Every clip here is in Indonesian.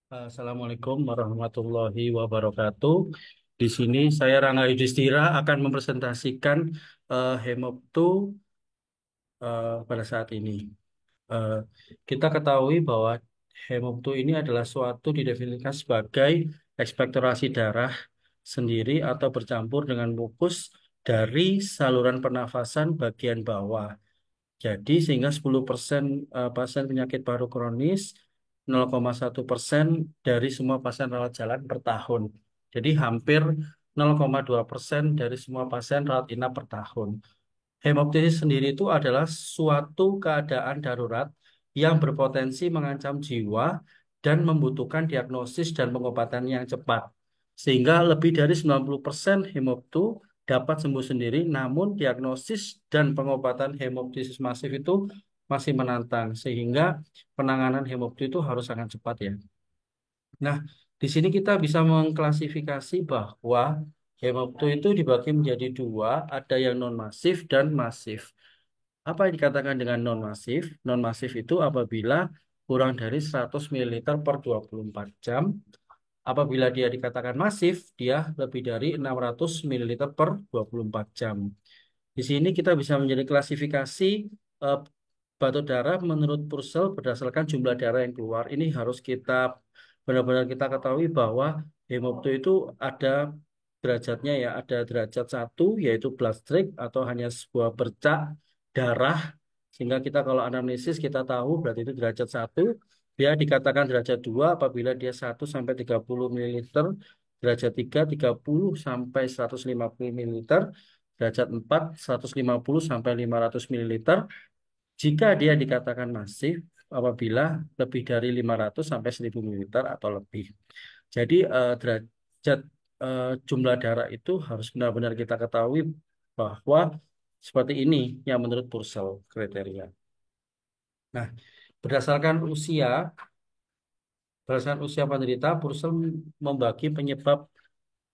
Assalamualaikum warahmatullahi wabarakatuh. Di sini saya Rangga Yudhistira akan mempresentasikan Hemoptu pada saat ini. Eh, kita ketahui bahwa Hemoptu ini adalah suatu didefinisikan sebagai ekspektorasi darah sendiri atau bercampur dengan mukus dari saluran pernafasan bagian bawah. Jadi sehingga 10% pasien penyakit paru kronis, 0,1% dari semua pasien rawat jalan per tahun. Jadi hampir 0,2% dari semua pasien rawat inap per tahun. Hemoptysis sendiri itu adalah suatu keadaan darurat yang berpotensi mengancam jiwa dan membutuhkan diagnosis dan pengobatan yang cepat. Sehingga lebih dari 90% hemoptu dapat sembuh sendiri, namun diagnosis dan pengobatan hemoptysis masif itu masih menantang. Sehingga penanganan hemoptu itu harus sangat cepat ya. Nah, di sini kita bisa mengklasifikasi bahwa hemoptu itu dibagi menjadi dua, ada yang non-masif dan masif. Apa yang dikatakan dengan non-masif? Non-masif itu apabila kurang dari 100 ml per 24 jam. Apabila dia dikatakan masif, dia lebih dari 600 ml per 24 jam. Di sini kita bisa menjadi klasifikasi eh, batu darah menurut Purcell berdasarkan jumlah darah yang keluar. Ini harus kita benar-benar kita ketahui bahwa hemoptu itu ada derajatnya ya, ada derajat satu yaitu blood streak atau hanya sebuah bercak darah. Sehingga kita kalau anamnesis kita tahu berarti itu derajat satu. Dia dikatakan derajat 2 apabila dia 1 sampai 30 ml, derajat 3 30 sampai 150 ml, derajat 4 150 sampai 500 ml. Jika dia dikatakan masif apabila lebih dari 500 sampai 1000 ml atau lebih. Jadi derajat jumlah darah itu harus benar-benar kita ketahui bahwa seperti ini yang menurut Purcell kriteria. Nah, berdasarkan usia, berdasarkan usia penderita, Purcell membagi penyebab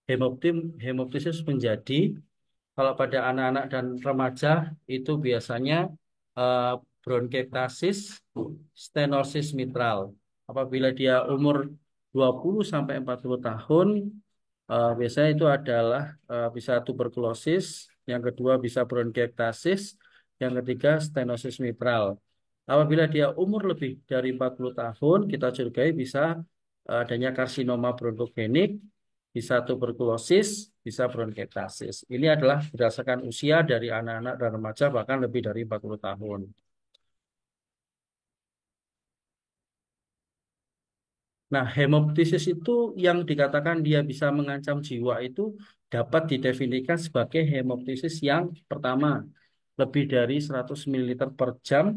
hemoptysis menjadi kalau pada anak-anak dan remaja itu biasanya eh, bronkiektasis, stenosis mitral. Apabila dia umur 20 sampai 40 tahun, biasanya itu adalah bisa tuberkulosis, yang kedua bisa bronkiektasis, yang ketiga stenosis mitral. Apabila dia umur lebih dari 40 tahun, kita curigai bisa adanya karsinoma bronkogenik, bisa tuberkulosis, bisa bronkiektasis. Ini adalah berdasarkan usia dari anak-anak dan remaja bahkan lebih dari 40 tahun. Nah, hemoptysis itu yang dikatakan dia bisa mengancam jiwa itu dapat didefinisikan sebagai hemoptysis yang pertama lebih dari 100 ml per jam,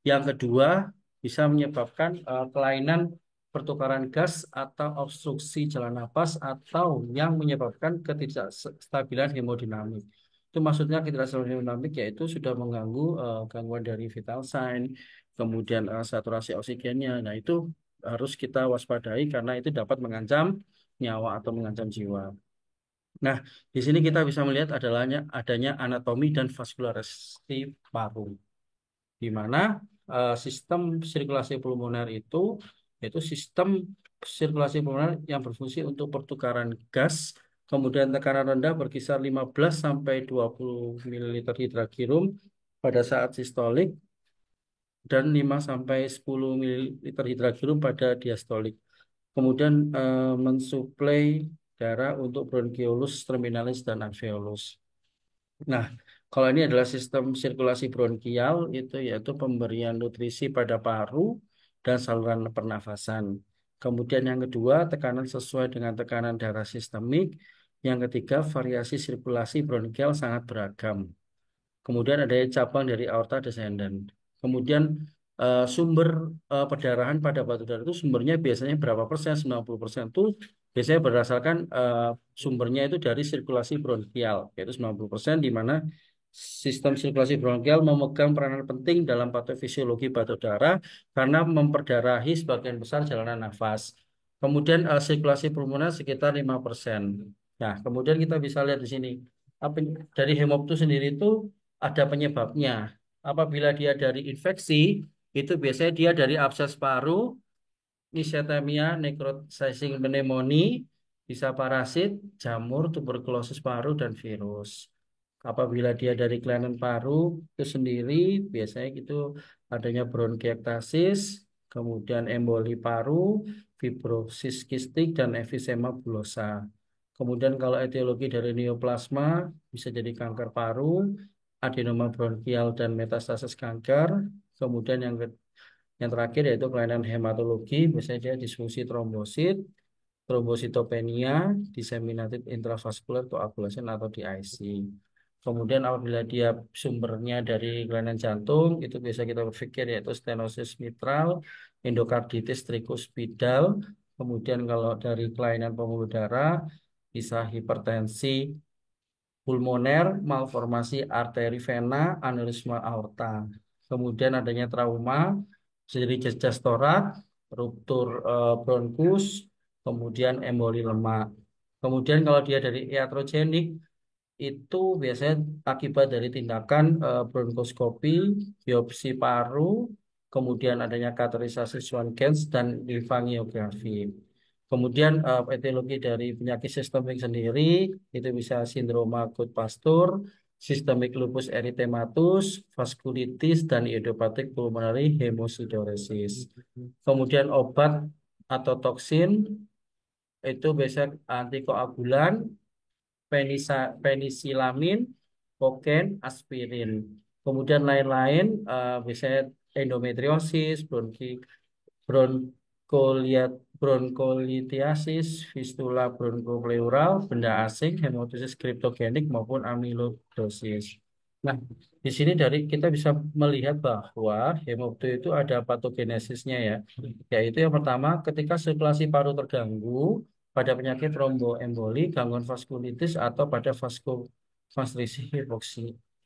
yang kedua bisa menyebabkan kelainan pertukaran gas atau obstruksi jalan napas atau yang menyebabkan ketidakstabilan hemodinamik. Itu maksudnya ketidakstabilan hemodinamik yaitu sudah mengganggu gangguan dari vital sign, kemudian saturasi oksigennya. Nah, itu harus kita waspadai karena itu dapat mengancam nyawa atau mengancam jiwa. Nah, di sini kita bisa melihat adanya anatomi dan vaskularisti paru di mana sistem sirkulasi pulmoner itu yaitu sistem sirkulasi pulmoner yang berfungsi untuk pertukaran gas, kemudian tekanan rendah berkisar 15 sampai 20 ml hidragirum pada saat sistolik dan 5 sampai 10 ml hidragirum pada diastolik. Kemudian mensuplai darah untuk bronkiolus terminalis dan alveolus. Nah, kalau ini adalah sistem sirkulasi bronkial, itu yaitu pemberian nutrisi pada paru dan saluran pernafasan. Kemudian yang kedua, tekanan sesuai dengan tekanan darah sistemik. Yang ketiga, variasi sirkulasi bronkial sangat beragam. Kemudian ada cabang dari aorta descendant. Kemudian sumber perdarahan pada batu darah itu sumbernya biasanya berapa persen? 90% itu biasanya berdasarkan sumbernya itu dari sirkulasi bronkial, yaitu 90%, di mana sistem sirkulasi bronkial memegang peranan penting dalam patofisiologi batu darah karena memperdarahi sebagian besar jalanan nafas. Kemudian sirkulasi pulmoner sekitar 5%. Nah, kemudian kita bisa lihat di sini dari hemoptu sendiri itu ada penyebabnya. Apabila dia dari infeksi, itu biasanya dia dari abses paru, Misetemia, necrotizing pneumonia, bisa parasit, jamur, tuberkulosis paru, dan virus. Apabila dia dari kelainan paru itu sendiri, biasanya itu adanya bronkiektasis, kemudian emboli paru, fibrosis kistik, dan emfisema bulosa. Kemudian kalau etiologi dari neoplasma bisa jadi kanker paru, adenoma bronkial, dan metastasis kanker. Kemudian yang terakhir yaitu kelainan hematologi, biasanya dia disfungsi trombosit, trombositopenia, disseminated intravascular coagulation atau DIC. Kemudian apabila dia sumbernya dari kelainan jantung, itu biasa kita berpikir yaitu stenosis mitral, endokarditis trikuspidal. Kemudian kalau dari kelainan pembuluh darah, bisa hipertensi pulmoner, malformasi arteri vena, aneurisma aorta. Kemudian adanya trauma, bisa jadi jejak torak, ruptur bronkus, kemudian emboli lemak. Kemudian kalau dia dari iatrogenik, itu biasanya akibat dari tindakan bronkoskopi, biopsi paru, kemudian adanya kateterisasi Schwann-Ganz dan limfangiografi. Kemudian etiologi dari penyakit sistemik sendiri itu bisa sindroma Goodpasture, sistemik lupus erythematus, vaskulitis, dan idiopathic pulmonary hemosiderosis. Kemudian obat atau toksin itu biasanya antikoagulan, penisilamin, kokain, aspirin. Kemudian lain-lain biasanya endometriosis, bronkolitiasis, fistula bronkopleural, benda asing, hematosis kriptogenik maupun amiloidosis. Nah, di sini dari kita bisa melihat bahwa hemoptu itu ada patogenesisnya ya, yaitu yang pertama ketika sirkulasi paru terganggu pada penyakit tromboemboli, gangguan vaskulitis atau pada vaskovastrisi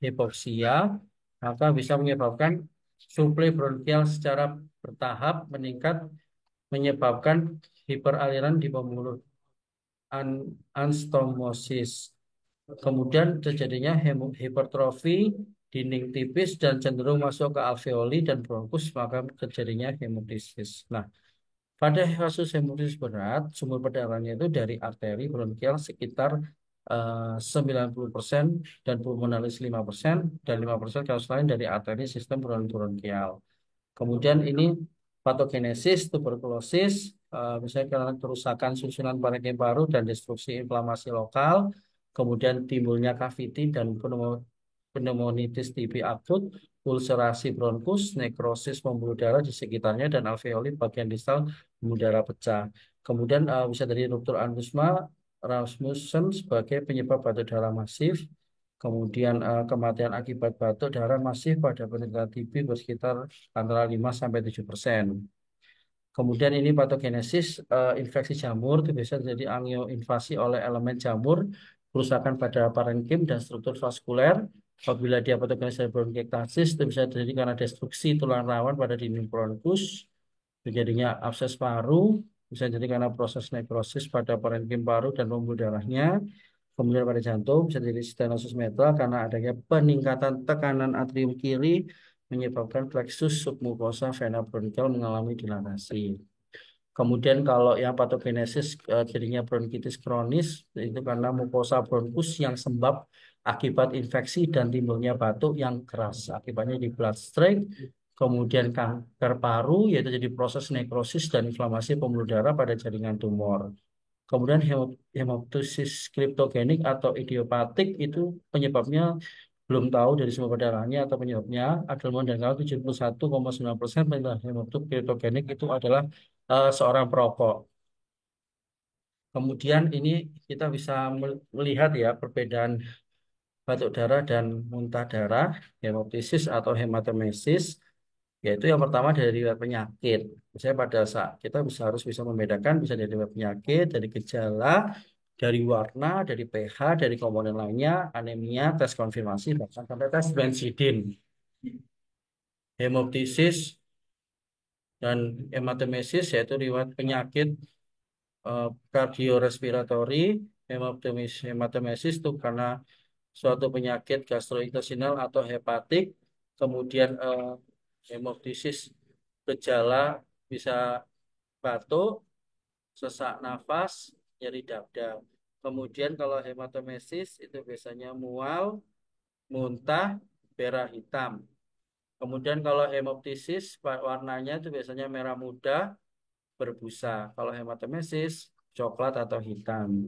hipoksia, maka bisa menyebabkan suplai bronkial secara bertahap meningkat menyebabkan hiperaliran di pembuluh anstomosis. Kemudian terjadinya hipertrofi dinding tipis dan cenderung masuk ke alveoli dan bronkus maka terjadinya hemoptysis. Nah, pada kasus hemoptysis berat, sumber perdarahannya itu dari arteri bronkial sekitar 90% dan pulmonalis 5% dan 5% kasus lain dari arteri sistem bronkial. Kemudian ini patogenesis, tuberkulosis, misalnya karena kerusakan susunan parenkim paru dan destruksi inflamasi lokal, kemudian timbulnya kaviti dan pneumonitis TB akut, ulcerasi bronkus, nekrosis pembuluh darah di sekitarnya dan alveoli bagian distal pembuluh darah pecah. Kemudian bisa dari ruptur aneurisma, Rasmussen sebagai penyebab batuk darah masif. Kemudian kematian akibat batuk darah masif pada penderita TB bersekitar antara 5 sampai 7%. Kemudian ini patogenesis infeksi jamur itu bisa terjadi angioinvasi oleh elemen jamur, kerusakan pada parenkim dan struktur vaskuler. Apabila dia patogenesis dari bronkiektasis itu bisa terjadi karena destruksi tulang rawan pada dinding bronkus, terjadinya abses paru, bisa jadi karena proses nekrosis pada parenkim paru dan pembuluh darahnya. Kemudian pada jantung bisa jadi stenosis mitral karena adanya peningkatan tekanan atrium kiri menyebabkan plexus submucosa vena bronchial mengalami dilatasi. Kemudian kalau yang patogenesis jadinya bronkitis kronis itu karena mukosa bronkus yang sembab akibat infeksi dan timbulnya batuk yang keras. Akibatnya di bloodstreak, kemudian kanker paru yaitu jadi proses nekrosis dan inflamasi pembuluh darah pada jaringan tumor. Kemudian hemoptysis kriptogenik atau idiopatik itu penyebabnya belum tahu dari sumber perdarahannya atau penyebabnya. Adelman dan kawan 71,9% penyebab hemoptysis kriptogenik itu adalah seorang perokok. Kemudian ini kita bisa melihat ya perbedaan batuk darah dan muntah darah, hemoptysis atau hematemesis, yaitu yang pertama dari riwayat penyakit. Misalnya pada saat kita harus bisa membedakan bisa dari riwayat penyakit, dari gejala, dari warna, dari pH, dari komponen lainnya, anemia, tes konfirmasi, bahkan sampai tes benzidin. Hemoptysis dan hematemesis yaitu riwayat penyakit kardiorespiratory, hematemesis itu karena suatu penyakit gastrointestinal atau hepatik, kemudian hemoptysis gejala bisa batuk, sesak nafas, nyeri dada. Kemudian kalau hematomesis itu biasanya mual, muntah, berah hitam. Kemudian kalau hemoptisis warnanya itu biasanya merah muda, berbusa. Kalau hematomesis coklat atau hitam.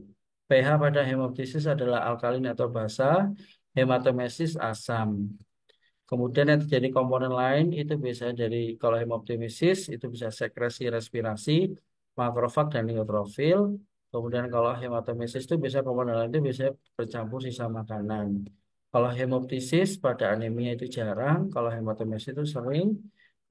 pH pada hemoptisis adalah alkalin atau basa, hematomesis asam. Kemudian yang terjadi komponen lain itu biasanya dari kalau hemoptimesis itu bisa sekresi respirasi, makrofag dan neutrofil. Kemudian kalau hematomesis itu biasa komponen lain itu biasanya bercampur sisa makanan. Kalau hemoptisis pada anemia itu jarang, kalau hematomesis itu sering.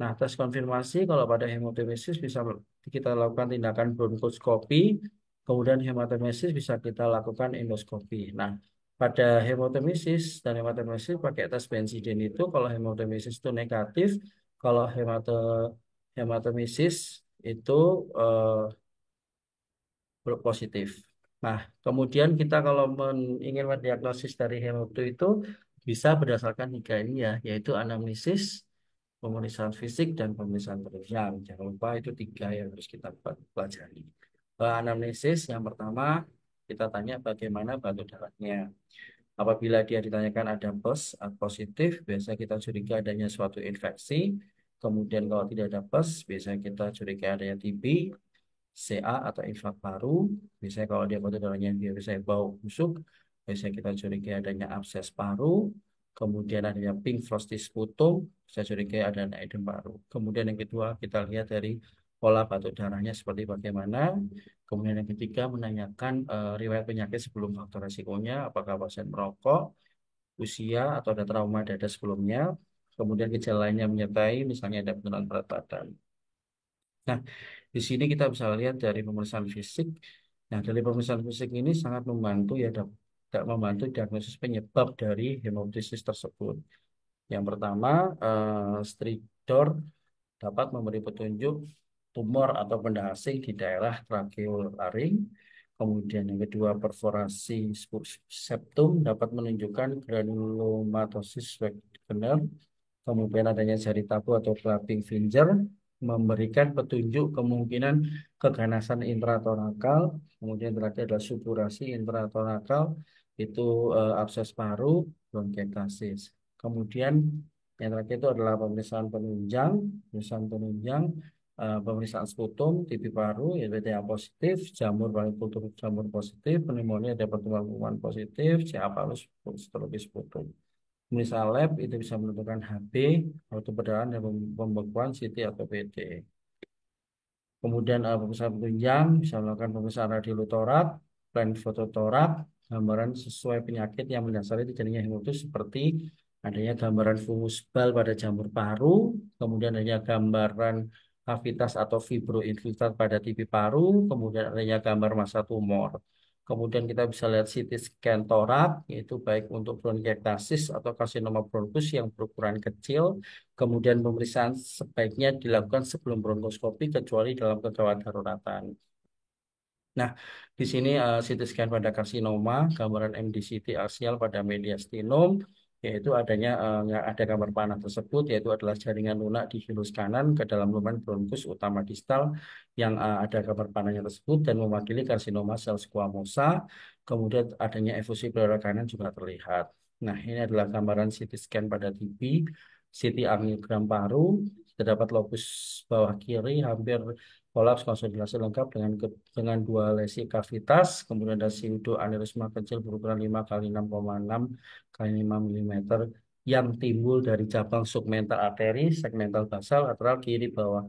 Nah, tes konfirmasi kalau pada hemoptimesis bisa kita lakukan tindakan bronkoskopi, kemudian hematomesis bisa kita lakukan endoskopi. Nah, pada hematomesis dan hematomesis pakai tes benziden itu kalau hematomesis itu negatif, kalau hematomesis itu eh, positif. Nah, kemudian kita kalau ingin mendiagnosis dari hemoptu itu bisa berdasarkan tiga ini ya, yaitu anamnesis, pemeriksaan fisik, dan pemeriksaan penunjang. Jangan lupa itu tiga yang harus kita pelajari. Anamnesis yang pertama kita tanya bagaimana batuk darahnya. Apabila dia ditanyakan ada POS atau positif, biasanya kita curiga adanya suatu infeksi. Kemudian kalau tidak ada POS, biasanya kita curiga adanya TB, CA atau infak paru. Biasanya kalau dia batuk darahnya dia biasanya bau busuk, biasanya kita curiga adanya abses paru. Kemudian adanya pink frosty sputum, saya curiga ada edem paru. Kemudian yang kedua kita lihat dari pola batuk darahnya seperti bagaimana. Kemudian yang ketiga menanyakan riwayat penyakit sebelum faktor resikonya, apakah pasien merokok, usia atau ada trauma dada sebelumnya. Kemudian gejala lainnya menyertai misalnya ada penurunan berat badan. Nah, di sini kita bisa lihat dari pemeriksaan fisik. Nah, dari pemeriksaan fisik ini sangat membantu ya, membantu diagnosis penyebab dari hemoptisis tersebut. Yang pertama, stridor dapat memberi petunjuk tumor atau benda asing di daerah trakeolaring. Kemudian yang kedua, perforasi septum dapat menunjukkan granulomatosis Wegener. Kemudian adanya jari tabu atau clubbing finger memberikan petunjuk kemungkinan keganasan intratorakal. Kemudian terakhir adalah supurasi intratorakal, itu abses paru, bronkiektasis. Kemudian yang terakhir itu adalah pemeriksaan pemeriksaan TB paru, YBT yang positif, jamur paling kultur jamur positif, pneumonia ada pertemuan positif, CA paru, histologis sputum. Misal lab itu bisa menentukan HB, auto perdarahan dan pembekuan CT atau PT. Kemudian pemeriksaan penunjang bisa melakukan pemeriksaan radiolotorak, plan fototorak, gambaran sesuai penyakit yang mendasari terjadinya hemoptisis seperti adanya gambaran fungus bal pada jamur paru, kemudian adanya gambaran kavitas atau fibroinfiltrat pada tipi paru, kemudian adanya gambar massa tumor. Kemudian kita bisa lihat CT scan torak, yaitu baik untuk bronkiektasis atau karsinoma bronkus yang berukuran kecil. Kemudian pemeriksaan sebaiknya dilakukan sebelum bronkoskopi kecuali dalam kegawat daruratan. Nah, di sini CT scan pada karsinoma, gambaran MDCT aksial pada mediastinum, yaitu yang ada gambar panah tersebut, yaitu adalah jaringan lunak di hilus kanan ke dalam lumen bronkus utama distal yang ada gambar panahnya tersebut dan mewakili karsinoma sel squamosa. Kemudian adanya efusi pleural kanan juga terlihat. Nah, ini adalah gambaran CT scan pada TB, CT angiogram paru, terdapat lobus bawah kiri hampir kolaps konsolidasi lengkap dengan dua lesi kavitas, kemudian ada pseudoaneurysma kecil berukuran 5 kali 6,6 kali 5 mm yang timbul dari cabang submental arteri, segmental basal, lateral kiri bawah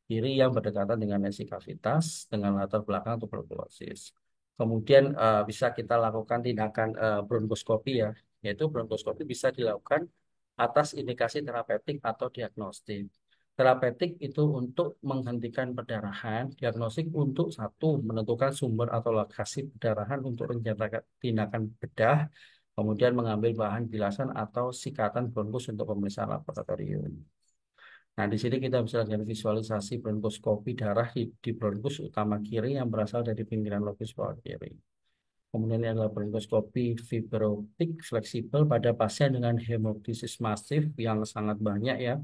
kiri yang berdekatan dengan lesi kavitas dengan latar belakang tuberkulosis. Kemudian bisa kita lakukan tindakan bronkoskopi ya, yaitu bronkoskopi bisa dilakukan atas indikasi terapeutik atau diagnostik. Terapeutik itu untuk menghentikan perdarahan, diagnostik untuk satu menentukan sumber atau lokasi perdarahan untuk rencana tindakan bedah, kemudian mengambil bahan bilasan atau sikatan bronkus untuk pemeriksaan laboratorium. Nah, di sini kita bisa lihat visualisasi bronkoskopi darah di bronkus utama kiri yang berasal dari pinggiran lobus bawah kiri. Kemudian ini adalah bronkoskopi fibrotik fleksibel pada pasien dengan hemoptisis masif yang sangat banyak ya.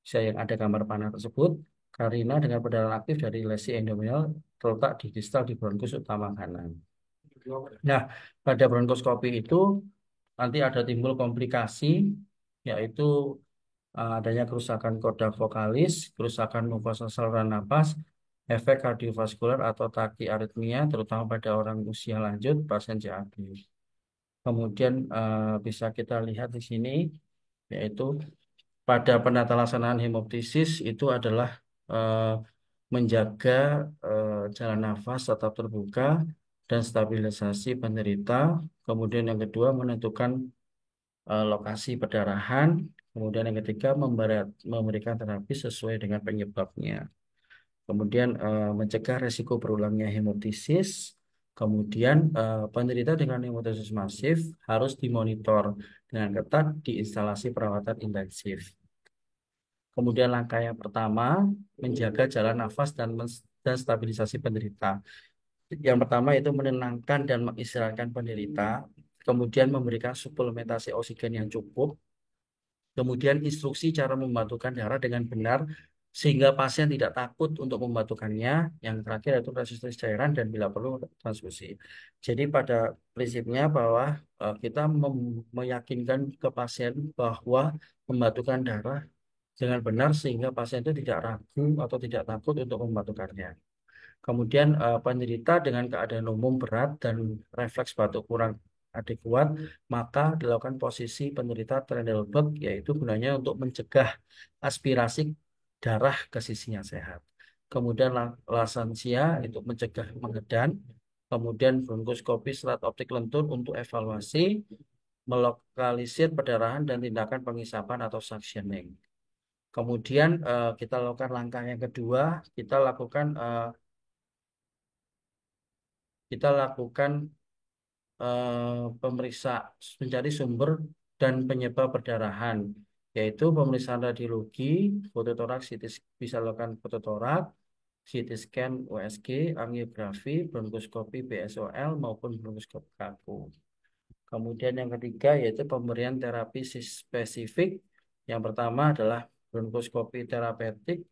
Saya yang ada gambar panah tersebut. karina dengan perdarahan aktif dari lesi endometrial terletak di distal di bronkus utama kanan. Nah, pada bronkoskopi itu nanti ada timbul komplikasi, yaitu adanya kerusakan koda vokalis, kerusakan mukosa saluran napas, efek kardiovaskular atau takiaritmia, terutama pada orang usia lanjut, pasien CAB. Kemudian bisa kita lihat di sini, yaitu pada penata laksanaan hemoptisis itu adalah eh, menjaga jalan nafas tetap terbuka dan stabilisasi penderita. Kemudian yang kedua menentukan lokasi perdarahan. Kemudian yang ketiga memberikan terapi sesuai dengan penyebabnya. Kemudian mencegah resiko berulangnya hemoptisis. Kemudian penderita dengan hemoptisis masif harus dimonitor dengan ketat di instalasi perawatan intensif. Kemudian langkah yang pertama menjaga jalan nafas dan stabilisasi penderita. Yang pertama itu menenangkan dan mengistirahatkan penderita, kemudian memberikan suplementasi oksigen yang cukup, kemudian instruksi cara membatukan darah dengan benar sehingga pasien tidak takut untuk membatukannya. Yang terakhir itu resistensi cairan dan bila perlu transfusi. Jadi pada prinsipnya bahwa kita meyakinkan ke pasien bahwa membatukan darah dengan benar sehingga pasien itu tidak ragu atau tidak takut untuk membatukannya. Kemudian penderita dengan keadaan umum berat dan refleks batuk kurang adekuat, maka dilakukan posisi penderita Trendelenburg, yaitu gunanya untuk mencegah aspirasi darah ke sisi yang sehat. Kemudian Lasansia itu mencegah mengedan. Kemudian bronkoskopi serat optik lentur untuk evaluasi, melokalisir perdarahan dan tindakan pengisapan atau suctioning. Kemudian kita lakukan langkah yang kedua, kita lakukan pemeriksa mencari sumber dan penyebab perdarahan, yaitu pemeriksaan radiologi, fototoraks, bisa lakukan fototorak, CT scan, USG, angiografi, bronkoskopi, BSOL maupun bronkoskopi kaku. Kemudian yang ketiga yaitu pemberian terapi spesifik. Yang pertama adalah bronkoskopi terapeutik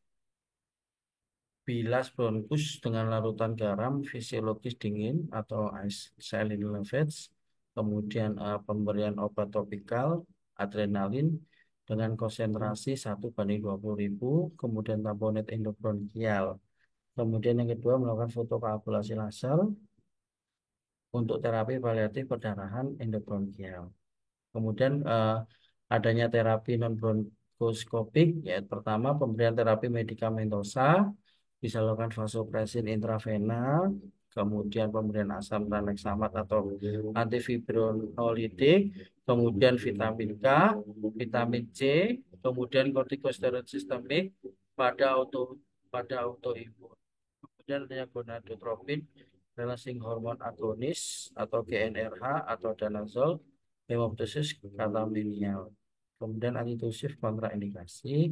bilas bronkus dengan larutan garam fisiologis dingin atau ice saline lavage. Kemudian pemberian obat topikal adrenalin dengan konsentrasi 1:20.000. Kemudian tamponet endobronkial. Kemudian yang kedua melakukan fotokoagulasi laser untuk terapi paliatif perdarahan endobronkial. Kemudian adanya terapi non bronkoskopik, yaitu pertama pemberian terapi medikamentosa, bisa lakukan vasopresin intravena, kemudian pemberian asam tranexamat atau antifibrinolytik, kemudian vitamin K, vitamin C, kemudian kortikosteroid sistemik pada autoimun. Kemudian adanya gonadotropin, releasing hormone agonis atau GnRH atau danazol, hemoptysis katamenial. Kemudian antitusif kontraindikasi,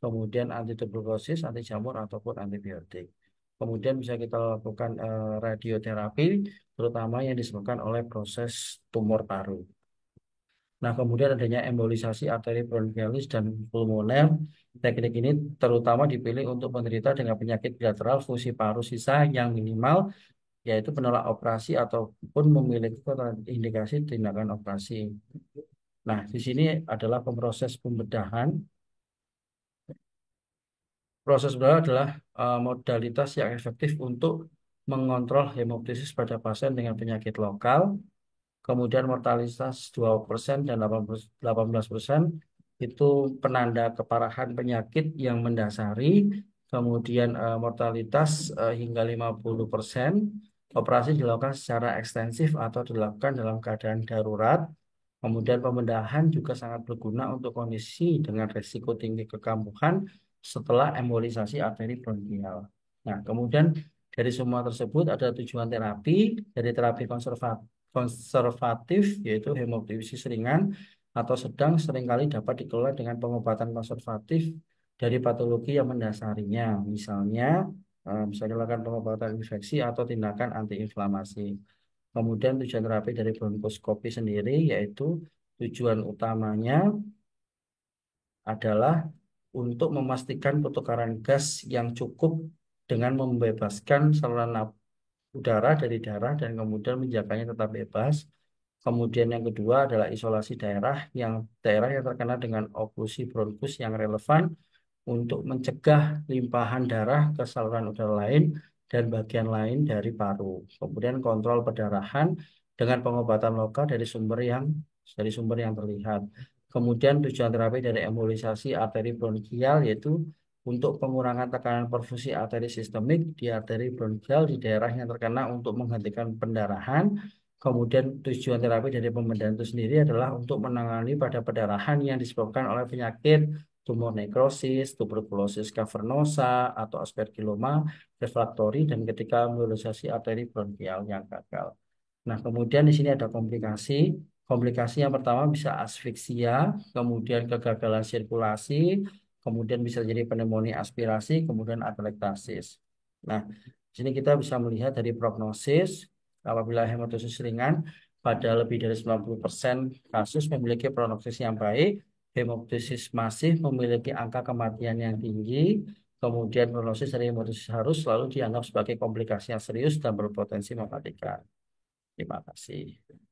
kemudian antituberkulosis, anti jamur ataupun antibiotik. Kemudian bisa kita lakukan radioterapi, terutama yang disebabkan oleh proses tumor paru. Nah, kemudian adanya embolisasi arteri bronkialis dan pulmoner. Teknik ini terutama dipilih untuk penderita dengan penyakit bilateral fungsi paru sisa yang minimal, yaitu penolak operasi ataupun memiliki indikasi tindakan operasi. Nah, di sini adalah proses pembedahan. Proses pembedahan adalah modalitas yang efektif untuk mengontrol hemoptisis pada pasien dengan penyakit lokal. Kemudian mortalitas 2% dan 18% itu penanda keparahan penyakit yang mendasari. Kemudian mortalitas hingga 50%. Operasi dilakukan secara ekstensif atau dilakukan dalam keadaan darurat. Kemudian pembedahan juga sangat berguna untuk kondisi dengan risiko tinggi kekambuhan setelah embolisasi arteri bronkial. Nah, kemudian dari semua tersebut ada tujuan terapi, dari terapi konservatif yaitu hemoptysis ringan atau sedang seringkali dapat dikelola dengan pengobatan konservatif dari patologi yang mendasarinya. Misalnya bisa dilakukan pengobatan infeksi atau tindakan antiinflamasi. Kemudian tujuan terapi dari bronkoskopi sendiri yaitu tujuan utamanya adalah untuk memastikan pertukaran gas yang cukup dengan membebaskan saluran udara dari darah dan kemudian menjaganya tetap bebas. Kemudian yang kedua adalah isolasi daerah yang terkena dengan oklusi bronkus yang relevan untuk mencegah limpahan darah ke saluran udara lain dan bagian lain dari paru. Kemudian kontrol perdarahan dengan pengobatan lokal dari sumber yang terlihat. Kemudian tujuan terapi dari embolisasi arteri bronkial yaitu untuk pengurangan tekanan perfusi arteri sistemik di arteri bronkial di daerah yang terkena untuk menghentikan pendarahan. Kemudian tujuan terapi dari pembedahan itu sendiri adalah untuk menangani pada pendarahan yang disebabkan oleh penyakit tumor nekrosis, tuberkulosis cavernosa, atau aspergilloma refraktori, dan ketika embolisasi arteri bronkial yang gagal. Nah, kemudian di sini ada komplikasi. Komplikasi yang pertama bisa asfiksia, kemudian kegagalan sirkulasi, kemudian bisa jadi pneumonia aspirasi, kemudian atelektasis. Nah, di sini kita bisa melihat dari prognosis, apabila hematosis ringan, pada lebih dari 90% kasus memiliki prognosis yang baik, hemoptisis masif memiliki angka kematian yang tinggi, kemudian prognosis dari hemoptisis harus selalu dianggap sebagai komplikasi yang serius dan berpotensi mematikan. Terima kasih.